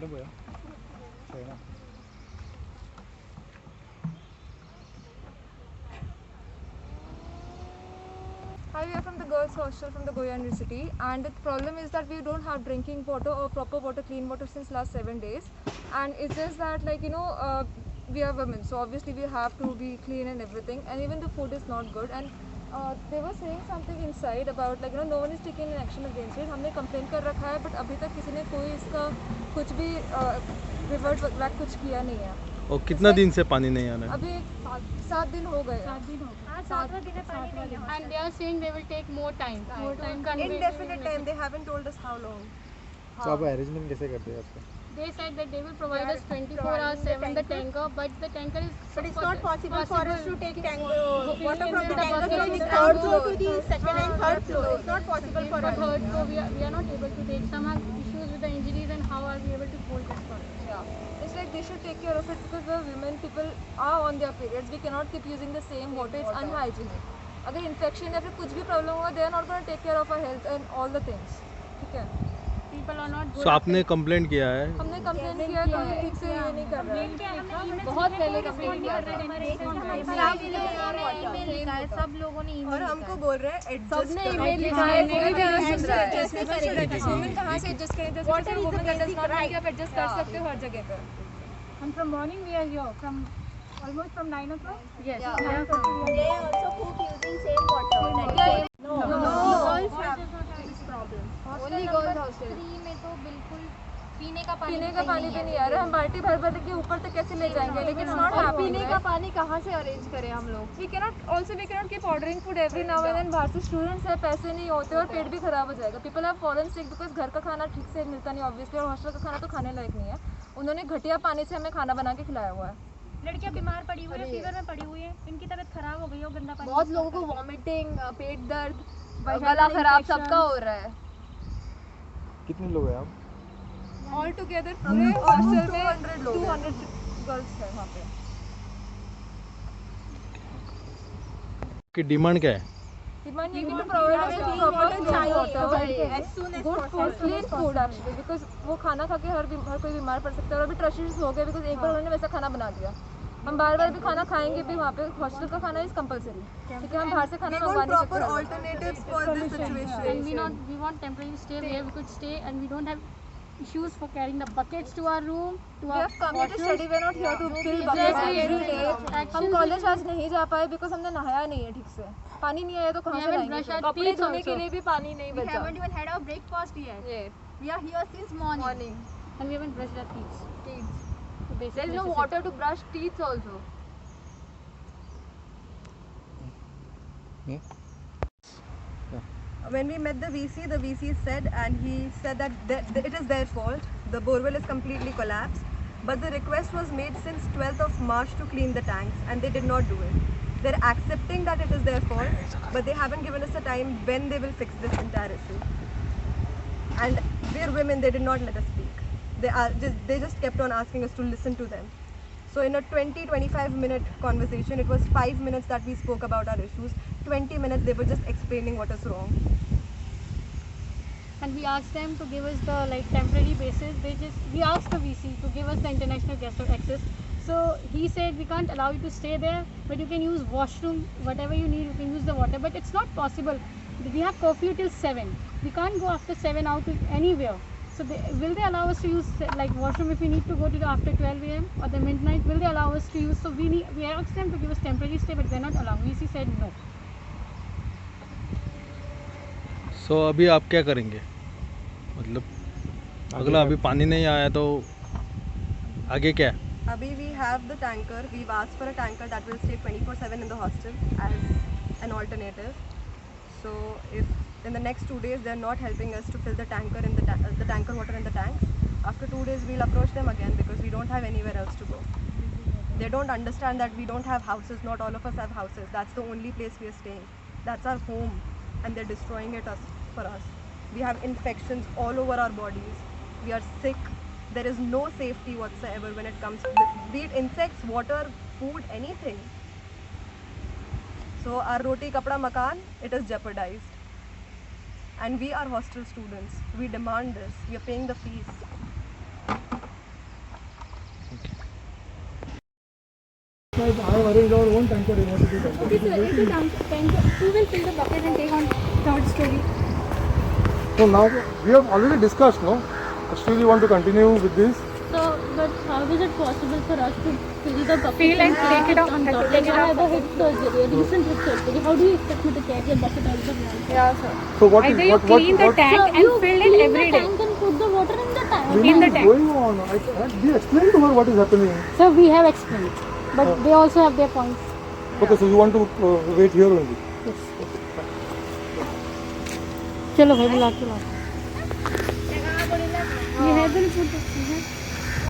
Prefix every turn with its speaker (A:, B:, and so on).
A: Hi, we are from the girls' hostel from the Goa University, and the problem is that we don't have drinking water or proper water, clean water since last 7 days, and it's just that we are women, so obviously we have to be clean and everything, and even the food is not good. And they were saying something inside about no one is taking an action against it. हमने complain कर रखा है, but अभी तक किसी ने कोई इसका कुछ भी revert back कुछ किया नहीं है.
B: और कितना दिन से पानी नहीं आ रहा है?
A: अभी 7 दिन हो गए.
C: 7 दिन हो गए.
A: सातवां दिन है पानी नहीं है.
C: And they are saying they will take more time.
A: Indefinite time. They haven't told us how long.
D: तो आप अरेंजमेंट कैसे करते हैं आपका?
C: They said that they will provide us 24 hours 7 the tanker, but the tanker is.
E: But it's not possible for us to take water from the tanker from the third floor to the second and third floor. It's not possible for us.
C: Third floor we are not able to take. Some have issues with the injuries, and how are we able to hold this for?
A: Yeah, it's like they should take care of it because the women people are on their periods. We cannot keep using the same water. It's unhygienic. अगर infection या फिर कुछ भी problem होगा, they are not going to take care of our health and all the things. ठीक है?
C: People are not good.
B: So आपने complaint किया है?
A: हमने कंप्लेंट किया तो ये ठीक से ये नहीं कर रहे हैं. बहुत पहले कंप्लेंट किया था.
E: सब लोगों ने
A: और हमको बोल रहे हैं
C: सबने ईमेल लिखा है.
A: वुमेन कहाँ से एडजस्ट करें? वाटर वुमेन का डज नॉट मीन कि आप एडजस्ट कर सकते हो हर जगह पे.
C: And from morning we are here from almost from 9 o'clock. Yes.
E: They also cook using same water.
A: No.
E: Only girls hostel. में तो बिल्कुल पीने का
A: पानी भी नहीं आ रहा. हम बाल्टी भर भर के ऊपर तक कैसे ले जाएंगे? लेकिन नॉट हैपनिंग.
E: पीने का पानी कहाँ से अरेंज करें हम लोग?
A: We cannot keep ordering food every now and then. बाहर से स्टूडेंट्स है, पैसे नहीं होते और पेट भी खराब हो जाएगा. People have fallen sick because घर का खाना ठीक से मिलता नहीं ऑब्वियसली, और हॉस्टल का खाना तो खाने लायक नहीं है. उन्होंने घटिया पानी से हमें खाना बना के खिलाया हुआ है.
C: लड़कियां बीमार पड़ी हुई है, फीवर में पड़ी हुई है, इनकी तबीयत खराब हो गई है गंदा पानी.
E: बहुत लोगों को वॉमिटिंग, पेट दर्द, गला खराब सबका हो रहा है.
D: कितने लोग हैं आप?
A: ऑल टुगेदर पूरे हॉस्टल में 200 गर्ल्स है वहाँ पे.
B: की डिमांड क्या है?
A: डिमांड ये कि to provide us with proper clean water,
E: as soon as
A: good
E: possible.
A: Food, clean food actually, because वो खाना खा के हर कोई बीमार पड़ सकता है. और अभी ट्रस्ट इश्यूज हो गए बिकॉज एक बार उन्होंने वैसा खाना बना दिया. हम बार बार भी खाना खाएंगे भी वहाँ पे. हॉस्टल का खाना इज कंपलसरी, क्योंकि हम बाहर से खाना मंगवा नहीं सकते.
E: alternatives for this situation.
C: And we want temporary stay where we could stay, and we don't have issues for carrying the buckets to our room, to
A: We
C: our
A: have come here to study. We are not here to fill buckets
C: Exactly.
A: every day.
C: Actually,
A: हम college आज नहीं जा पाए because हमने नहाया नहीं है ठीक से. पानी नहीं आया तो कहाँ
C: We
A: से
C: haven't
A: लाएंगे?
C: brushed our
A: कपड़े
C: teeth
A: धोने के
C: also.
A: लिए भी पानी नहीं
E: We
A: बचा.
E: haven't even had our breakfast yet.
A: Yeah.
E: We are here since morning.
C: and we haven't brushed our teeth. So basic
E: There is no
C: necessities.
E: water to brush teeth also.
A: When we met the VC said, and he said that it is their fault. The borewell is completely collapsed. But the request was made since 12th of March to clean the tanks, and they did not do it. They're accepting that it is their fault, but they haven't given us a time when they will fix this entire issue. And we're women, they did not let us speak. They just kept on asking us to listen to them. So in a 20-25 minute conversation, it was 5 minutes that we spoke about our issues. 20 minutes they were just explaining what is wrong.
C: And we asked them to give us the temporary basis. We asked the VC to give us the international guest access. So he said we can't allow you to stay there, but you can use washroom, whatever you need, you can use the water. But it's not possible. We have curfew till 7. We can't go after 7 out to anywhere. So will they allow us to use washroom if we need to go to after 12 a.m. or the midnight? Will they allow us to use? So we asked them to give us temporary stay, but they're not allowing. VC said no.
B: So अभी आप क्या करेंगे? मतलब अगला अभी पानी नहीं आया तो आगे क्या?
A: Abhi, we have the tanker. We've asked for a tanker that will stay 24/7 in the hostel as an alternative. So if in the next 2 days they're not helping us to fill the tanker in the tanker water in the tanks, after 2 days we'll approach them again because we don't have anywhere else to go. They don't understand that we don't have houses. Not all of us have houses. That's the only place we are staying. That's our home, and they're destroying it for us. We have infections all over our bodies. We are sick. There is no safety whatsoever when it comes to be it insects, water, food, anything. So our roti, kapda, makan, it is jeopardized. And we are hostel students. We demand this. We are paying the fees.
F: said, I have arranged our own tanker, you want to do tanker.
C: Okay, so it's a tanker. Who will fill the bucket and take on third story?
F: So now we have already discussed, no? Still you want to continue with this?
C: So, but how is it possible for us to fill the bucket
E: Fill and take it out.
C: on top? Like I have a hip surgery, a recent hip surgery. How do you expect me to carry a bucket out of the ground?
E: Yeah, sir.
F: So what
E: Either
F: is
E: you
F: what
E: clean the
F: what
E: tank
C: So
E: and
C: you
E: fill it
C: clean
E: every
C: the
E: day.
C: tank and put the water in the tank.
F: what
E: in the
F: is
E: tank.
F: going on? We explained to her what is happening.
C: So we have explained, but they also have their points.
F: Okay, so you want to wait here only.
C: चलो भाई बुला के लाओ ये है तो नहीं